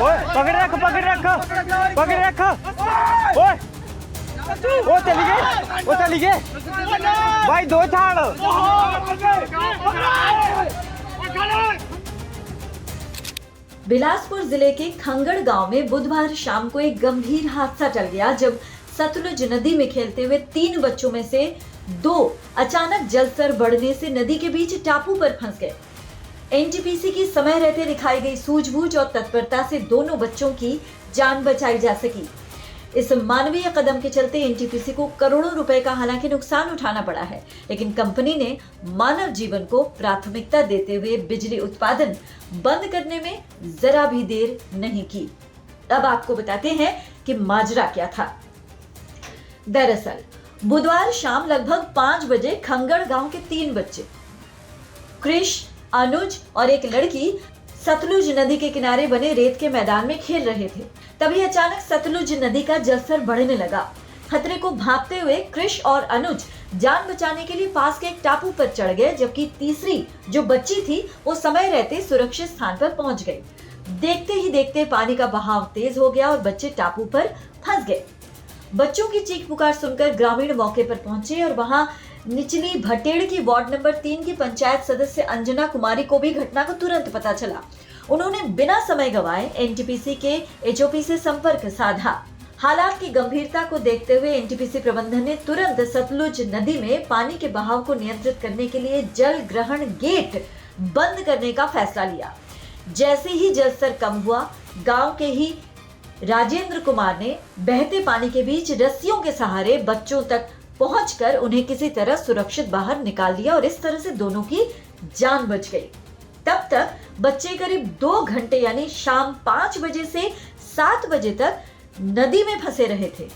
ओए पकड़ रख पकड़ रख पकड़ रख। ओए वो चली गए भाई, दो थाड़। बिलासपुर जिले के खंगड़ गांव में बुधवार शाम को एक गंभीर हादसा टल गया जब सतलुज नदी में खेलते हुए 3 बच्चों में से 2 अचानक जलस्तर बढ़ने से नदी के बीच टापू पर फंस गए। एनटीपीसी की समय रहते दिखाई गई सूझबूझ और तत्परता से दोनों बच्चों की जान बचाई जा सकी। इस मानवीय कदम के चलते एनटीपीसी को करोड़ों रुपए का हालांकि नुकसान उठाना पड़ा है, लेकिन कंपनी ने मानव जीवन को प्राथमिकता देते हुए बिजली उत्पादन बंद करने में जरा भी देर नहीं की। अब आपको बताते हैं कि माजरा क्या था। दरअसल बुधवार शाम लगभग 5 बजे खंगड़ गांव के 3 बच्चे कृष, अनुज और एक लड़की सतलुज नदी के किनारे बने रेत के मैदान में खेल रहे थे। तभी अचानक सतलुज नदी का जलस्तर बढ़ने लगा। खतरे को भांपते हुए कृष और अनुज जान बचाने के लिए पास के एक टापू पर चढ़ गए, जबकि तीसरी जो बच्ची थी वो समय रहते सुरक्षित स्थान पर पहुंच गई। देखते ही देखते पानी का बहाव तेज हो गया और बच्चे टापू पर फंस गए। बच्चों की चीख पुकार सुनकर ग्रामीण मौके पर पहुंचे और वहां निचली भटेड़ की वार्ड नंबर 3 की पंचायत सदस्य अंजना कुमारी को भी घटना का तुरंत पता चला। उन्होंने बिना समय गंवाए एनटीपीसी के एचओपी से संपर्क साधा। हालात की गंभीरता को देखते हुए एनटीपीसी प्रबंधन ने तुरंत सतलुज नदी में पानी के बहाव को नियंत्रित करने के लिए जल ग्रहण गेट बंद करने का फैसला लिया। जैसे ही जलस्तर कम हुआ, गांव के ही राजेंद्र कुमार ने बहते पानी के बीच रस्सियों के सहारे बच्चों तक पहुंचकर उन्हें किसी तरह सुरक्षित बाहर निकाल दिया और इस तरह से दोनों की जान बच गई। तब तक बच्चे करीब 2 घंटे यानी शाम 5 बजे से 7 बजे तक नदी में फंसे रहे थे।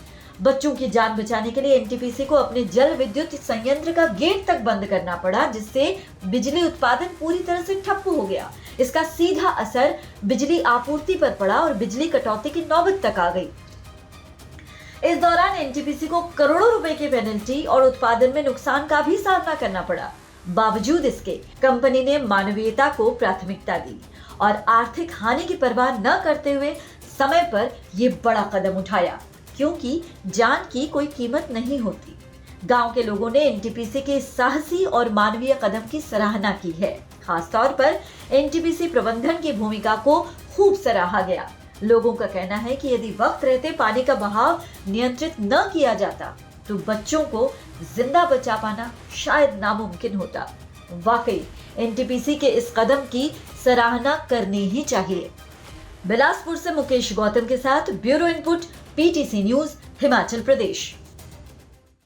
बच्चों की जान बचाने के लिए एनटीपीसी को अपने जल विद्युत संयंत्र का गेट तक बंद करना पड़ा, जिससे बिजली उत्पादन पूरी तरह से ठप हो गया। इसका सीधा असर बिजली आपूर्ति पर पड़ा और बिजली कटौती की नौबत तक आ गई। इस दौरान एनटीपीसी को करोड़ों रुपए की पेनल्टी और उत्पादन में नुकसान का भी सामना करना पड़ा। बावजूद इसके कंपनी ने मानवीयता को प्राथमिकता दी और आर्थिक हानि की परवाह न करते हुए समय पर यह बड़ा कदम उठाया, क्योंकि जान की कोई कीमत नहीं होती। गांव के लोगों ने एनटीपीसी के साहसी और मानवीय कदम की सराहना की है। खासतौर पर एनटीपीसी प्रबंधन की भूमिका को खूब सराहा गया। लोगों का कहना है कि यदि वक्त रहते पानी का बहाव नियंत्रित न किया जाता तो बच्चों को जिंदा बचा पाना शायद नामुमकिन होता। वाकई एनटीपीसी के इस कदम की सराहना करनी ही चाहिए। बिलासपुर से मुकेश गौतम के साथ bureau input, PTC news, Himachal प्रदेश।